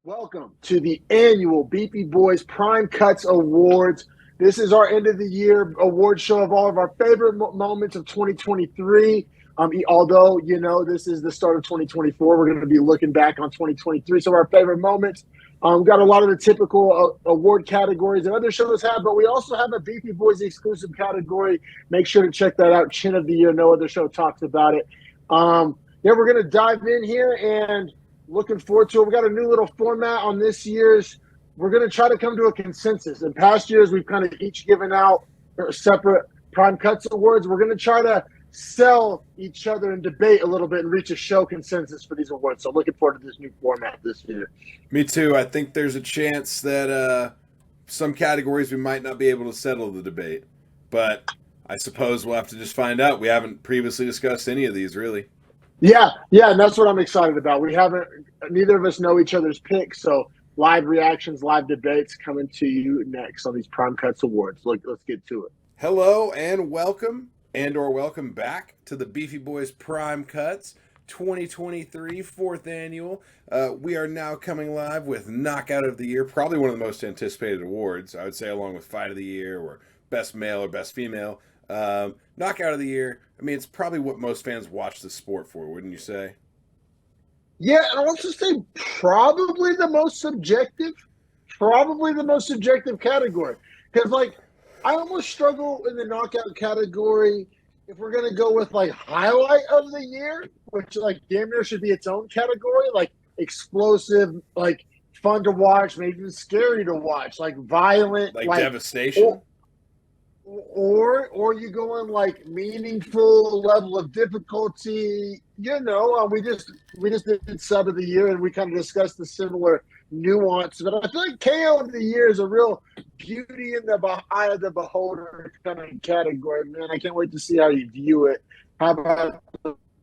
Welcome to the annual Beefy Boys Prime Cuts Awards. This is our end of the year award show of all of our favorite moments of 2023. Although, this is the start of 2024, we're going to be looking back on 2023. So, our favorite moments. We've got a lot of the typical award categories that other shows have, but we also have a Beefy Boys exclusive category. Make sure to check that out. Chin of the Year. No other show talks about it. We're going to dive in here and looking forward to it. We got a new little format on this year's. We're going to try to come to a consensus. In past years, we've kind of each given out separate Prime Cuts awards. We're going to try to sell each other and debate a little bit and reach a show consensus for these awards. So looking forward to this new format this year. Me too. I think there's a chance that some categories we might not be able to settle the debate. But I suppose we'll have to just find out. We haven't previously discussed any of these, really. Yeah, and that's what I'm excited about. Neither of us know each other's picks, so live reactions, live debates coming to you next on these Prime Cuts Awards. Let's get to it. Hello and welcome welcome back to the Beefy Boys Prime Cuts 2023 fourth annual. We are now coming live with Knockout of the Year, probably one of the most anticipated awards, I would say, along with Fight of the Year or Best Male or Best Female. Knockout of the Year, I mean, it's probably what most fans watch the sport for, wouldn't you say? Yeah, and I'll also say probably the most subjective category. Because, I almost struggle in the knockout category if we're going to go with, highlight of the year, which, damn near should be its own category, explosive, fun to watch, maybe even scary to watch, violent. Devastation? Or you go in meaningful level of difficulty. We just did sub of the year and we kind of discussed the similar nuance. But I feel like KO of the year is a real beauty in the eye of the beholder kind of category. Man, I can't wait to see how you view it. How about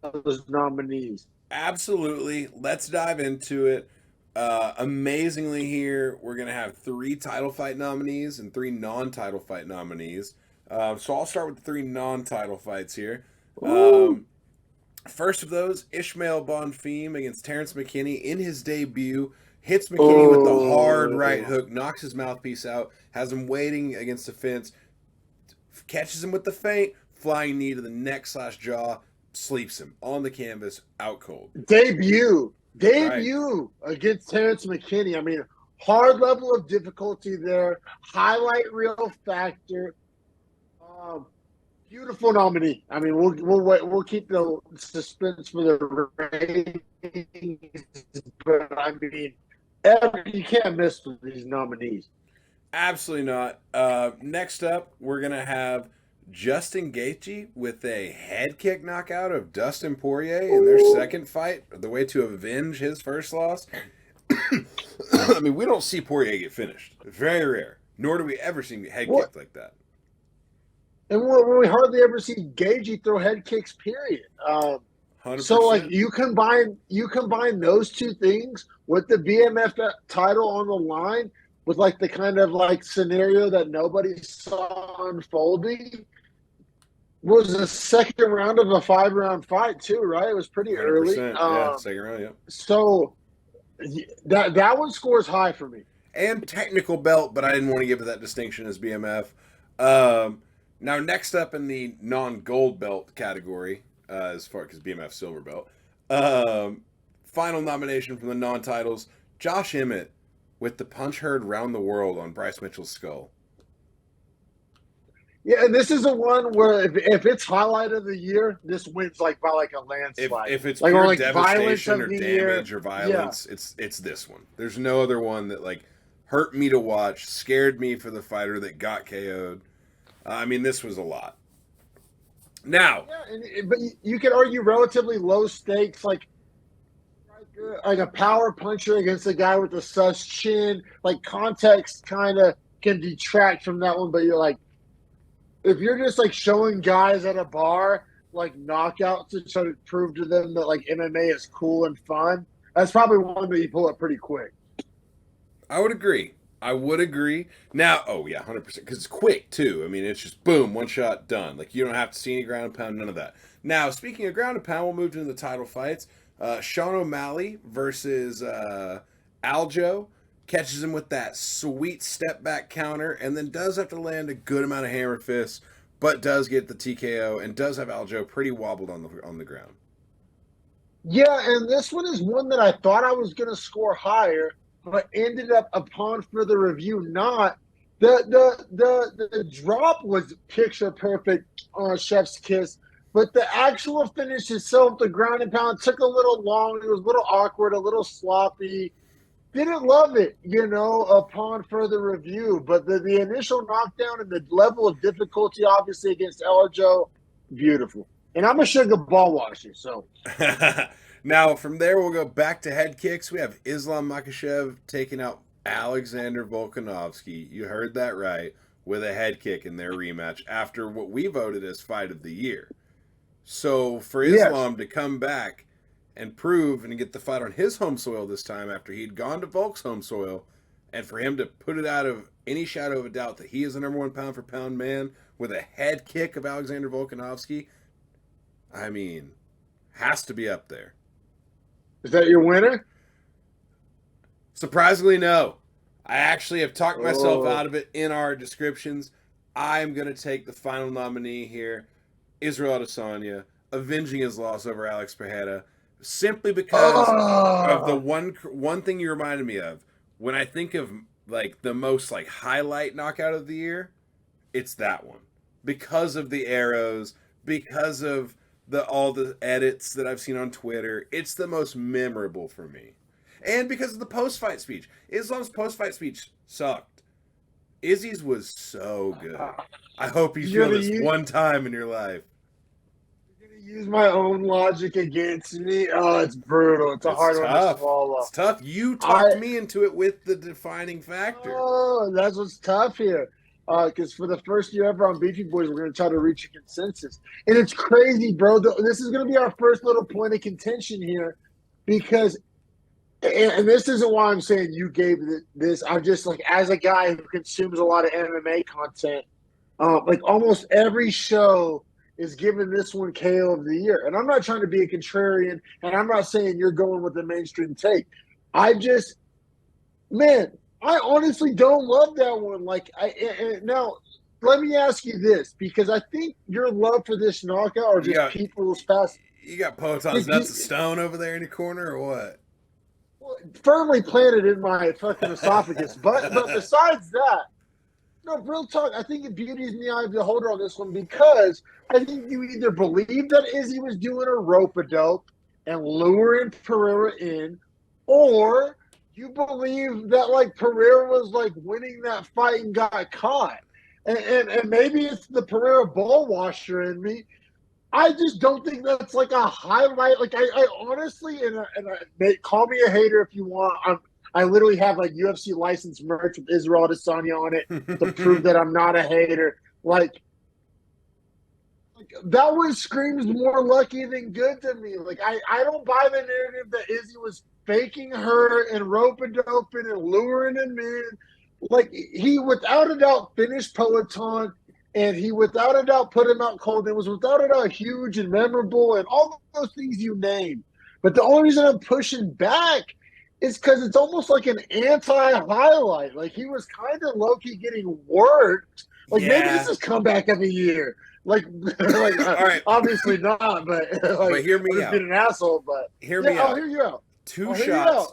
those nominees? Absolutely. Let's dive into it. Amazingly here, we're going to have 3 title fight nominees and 3 non-title fight nominees. So I'll start with the 3 non-title fights here. First of those, Ishmael Bonfim against Terrence McKinney in his debut. Hits McKinney with the hard right hook, knocks his mouthpiece out, has him waiting against the fence, catches him with the feint, flying knee to the neck/jaw, sleeps him on the canvas, out cold. Debut against Terrence McKinney. I mean, hard level of difficulty there. Highlight reel factor. Beautiful nominee. I mean, we'll keep the suspense for the ratings, but I mean, you can't miss with these nominees. Absolutely not. Next up, we're gonna have Justin Gaethje with a head kick knockout of Dustin Poirier in their second fight, the way to avenge his first loss. I mean, we don't see Poirier get finished. Very rare. Nor do we ever see head kicked like that. And we hardly ever see Gaethje throw head kicks, period. 100%. So, you combine those two things with the BMF title on the line with, the kind of, scenario that nobody saw unfolding. Was the second round of a 5-round fight too, right? It was pretty early. Yeah, second round, yeah. So that one scores high for me. And technical belt, but I didn't want to give it that distinction as BMF. Now, next up in the non-gold belt category, as far as BMF silver belt, final nomination from the non-titles, Josh Emmett with the punch heard round the world on Bryce Mitchell's skull. Yeah, and this is the one where if it's highlight of the year, this wins by a landslide. If it's pure devastation or damage or violence, it's this one. There's no other one that hurt me to watch, scared me for the fighter that got KO'd. I mean, this was a lot. Now, but you could argue relatively low stakes, like a power puncher against a guy with a sus chin. Context kind of can detract from that one, but you're if you're just showing guys at a bar knockouts to try to prove to them that MMA is cool and fun, that's probably one that you pull up pretty quick. I would agree. Now, 100%, because it's quick, too. I mean, it's just boom, one shot, done. You don't have to see any ground and pound, none of that. Now, speaking of ground and pound, we'll move into the title fights. Sean O'Malley versus Aljo catches him with that sweet step back counter, and then does have to land a good amount of hammer fists, but does get the TKO and does have Aljo pretty wobbled on the ground. Yeah, and this one is one that I thought I was going to score higher, but ended up upon further review not. The drop was picture perfect on Chef's Kiss, but the actual finish itself, the ground and pound, took a little long. It was a little awkward, a little sloppy. Didn't love it, upon further review. But the initial knockdown and the level of difficulty, obviously, against Eljo, beautiful. And I'm a sugar ball washer, so. Now, from there, we'll go back to head kicks. We have Islam Makhachev taking out Alexander Volkanovski. You heard that right, with a head kick in their rematch after what we voted as fight of the year. So for Islam to come back and prove and get the fight on his home soil this time after he'd gone to Volk's home soil, and for him to put it out of any shadow of a doubt that he is the number one pound for pound man with a head kick of Alexander Volkanovski, I mean, has to be up there. Is that your winner? Surprisingly, no. I actually have talked myself out of it in our descriptions. I'm going to take the final nominee here, Israel Adesanya, avenging his loss over Alex Pereira, simply because of the one thing you reminded me of. When I think of like the most like highlight knockout of the year, it's that one. Because of the arrows, because of all the edits that I've seen on Twitter, it's the most memorable for me. And because of the post-fight speech. Islam's post-fight speech sucked. Izzy's was so good. I hope you feel this one time in your life. You're going to use my own logic against me? Oh, it's brutal. It's a hard one to swallow. It's tough. You talked me into it with the defining factor. Oh, that's what's tough here. Because for the first year ever on Beefy Boys, we're going to try to reach a consensus. And it's crazy, bro. This is going to be our first little point of contention here because, and this isn't why I'm saying you gave this. I'm just like, as a guy who consumes a lot of MMA content, like almost every show is giving this one KO of the year. And I'm not trying to be a contrarian, and I'm not saying you're going with the mainstream take. I honestly don't love that one. Now, let me ask you this, because I think your love for this knockout or just people's past. You got Poton's nuts of stone over there in the corner, or what? Well, firmly planted in my fucking esophagus. But besides that, no, real talk. I think the beauty is in the eye of the beholder on this one, because I think you either believe that Izzy was doing a rope-a-dope and luring Pereira in, or you believe that like Pereira was like winning that fight and got caught. And maybe it's the Pereira ball washer in me. I just don't think that's like a highlight. Like I honestly, call me a hater if you want. I literally have like UFC licensed merch with Israel Adesanya on it to prove that I'm not a hater. Like that one screams more lucky than good to me. Like I don't buy the narrative that Izzy was faking her and rope-a-doping and luring him in. Like, he without a doubt finished Peloton, and he without a doubt put him out cold. It was without a doubt huge and memorable and all those things you named. But the only reason I'm pushing back is because it's almost like an anti-highlight. Like, he was kind of low-key getting worked. Like, maybe this is comeback of the year. Like all right. Obviously not, but hear me out. Being an asshole, but hear me out. I'll hear you out.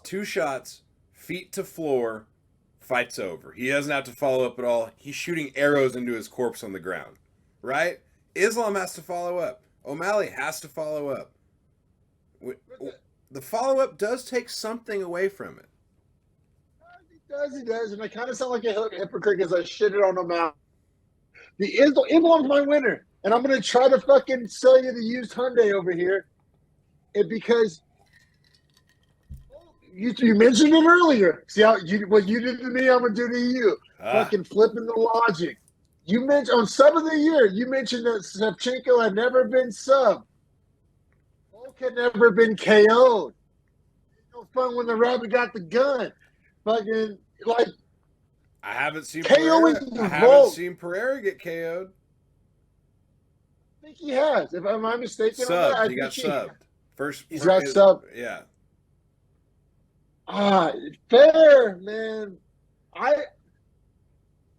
Two shots, feet to floor, fight's over. He doesn't have to follow up at all. He's shooting arrows into his corpse on the ground, right? Islam has to follow up. O'Malley has to follow up. The follow-up does take something away from it. He does, and I kind of sound like a hypocrite because I shitted on O'Malley. Islam's my winner, and I'm going to try to fucking sell you the used Hyundai over here, because you mentioned it earlier. See how what you did to me, I'm gonna do to you. Fucking flipping the logic. You mentioned on sub of the year. You mentioned that Shevchenko had never been subbed. Volk had never been KO'd. No fun when the rabbit got the gun. Fucking like. I haven't seen KOing Pereira. I haven't seen Pereira get KO'd. I think he has. If am I mistaken? Subbed. He got subbed. First, he's got subbed. Yeah. Ah, fair, man. I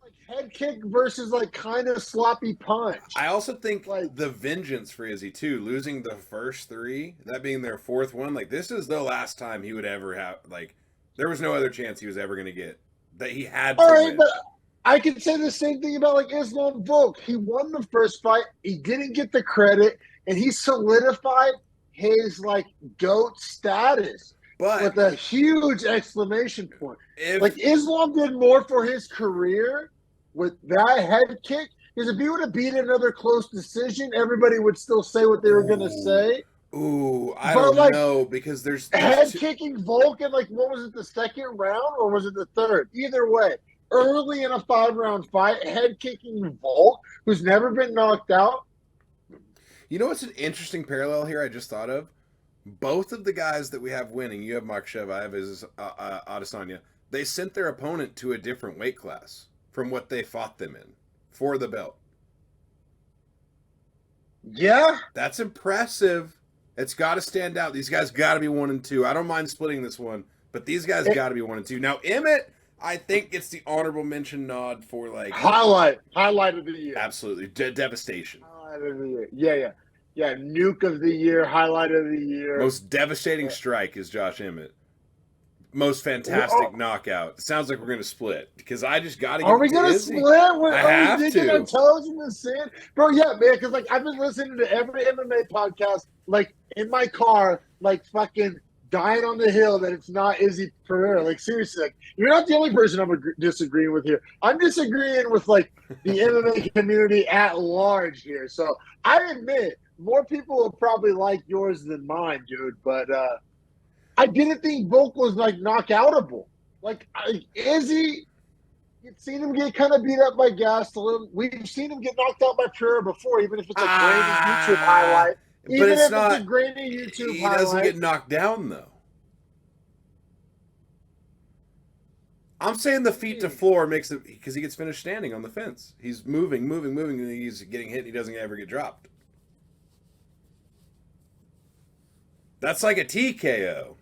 like head kick versus like kind of sloppy I punch. also think Like, the vengeance for Izzy too, losing the first three, that being their fourth one, like this is the last time he would ever have like there was no other chance he was ever gonna get. That he had all to right, win. but I can say the same thing about like Islam Volk. He won the first fight. He didn't get the credit, and he solidified his like GOAT status But with a huge exclamation point. Like if Islam did more for his career with that head kick. Because if he would have beat another close decision, everybody would still say what they were gonna ooh, say. I But don't like know because there's head two. kicking Volk in like what was it, the second round or was it the third? Either way, early in a 5 round fight, head kicking Volk, who's never been knocked out. You know what's an interesting parallel here? I just thought of both of the guys that we have winning. You have Makshev, I have is Adesanya. They sent their opponent to a different weight class from what they fought them in for the belt. Yeah. That's impressive. It's got to stand out. These guys got to be 1 and 2. I don't mind splitting this one, but these guys got to be 1 and 2. Now Emmett, I think it's the honorable mention nod for like Highlight of the year. absolutely devastation. Highlight of the year. Yeah. Nuke of the year. Highlight of the year. Most devastating strike is Josh Emmett. Most fantastic knockout. Sounds like we're going to split because I just got to. Are we gonna split? Are we digging our toes in the sand, bro? Yeah, man. Because like I've been listening to every MMA podcast, like in my car, like fucking dying on the hill that it's not Izzy Pereira. Like seriously, like you're not the only person I'm disagreeing with here. I'm disagreeing with like the MMA community at large here. So I admit more people will probably like yours than mine, dude. But I didn't think Volk was like knockoutable. Like Izzy, you've seen him get kind of beat up by Gastelum. We've seen him get knocked out by Pereira before, even if it's a grainy YouTube highlight. Even but if not, it's a grainy YouTube he highlight. He doesn't get knocked down though. I'm saying the feet to floor makes it because he gets finished standing on the fence. He's moving, and he's getting hit. And he doesn't ever get dropped. That's like a TKO.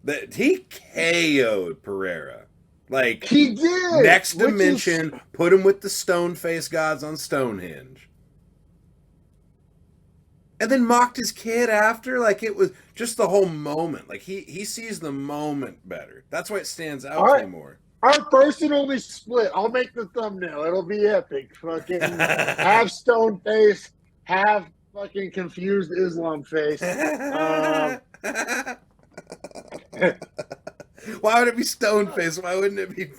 That he KO'd Pereira. Like he did. Next dimension, put him with the stone face gods on Stonehenge. And then mocked his kid after. Like it was just the whole moment. Like he sees the moment better. That's why it stands out to me more. Our first and only split. I'll make the thumbnail. It'll be epic. Fucking half stone face, half fucking confused Islam face. Why would it be stone face? Why wouldn't it be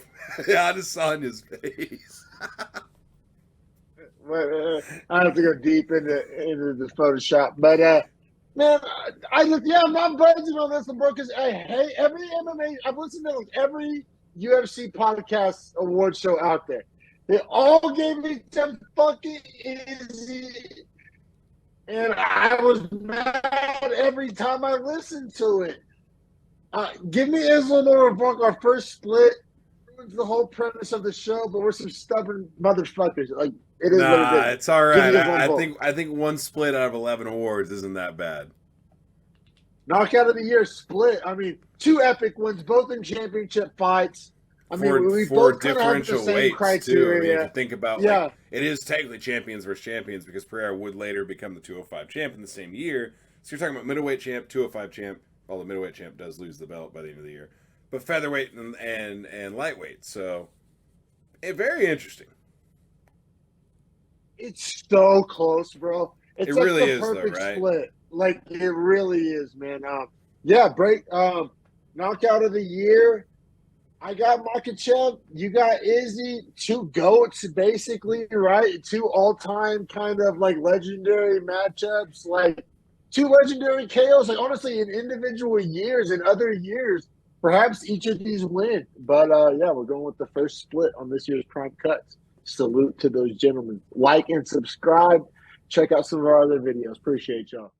Adesanya's face? I have to go deep into the Photoshop, but man, I'm not budging on this, bro, because I hate every MMA. I've listened to like every UFC podcast award show out there. They all gave me some fucking Izzy, and I was mad every time I listened to it. Give me Islam over Volk. Our first split ruins the whole premise of the show, but we're some stubborn motherfuckers. Like it is what it is. It's all right. I think one split out of 11 awards isn't that bad. Knockout of the year split. I mean, 2 epic wins, both in championship fights. I mean, we both kind of have the same criteria. Too. I mean, if you think about, like, it is technically champions versus champions because Pereira would later become the 205 champ in the same year. So you're talking about middleweight champ, 205 champ. Well, the middleweight champ does lose the belt by the end of the year, but featherweight and lightweight. So, very interesting. It's so close, bro. It's like really the perfect split. Like it really is, man. Knockout of the year. I got Makachev. You got Izzy. 2 GOATs, basically, right? 2 all-time kind of like legendary matchups. Like 2 legendary KOs. Like honestly, in individual years and other years, perhaps each of these win. But we're going with the first split on this year's Prime Cuts. Salute to those gentlemen. Like and subscribe. Check out some of our other videos. Appreciate y'all.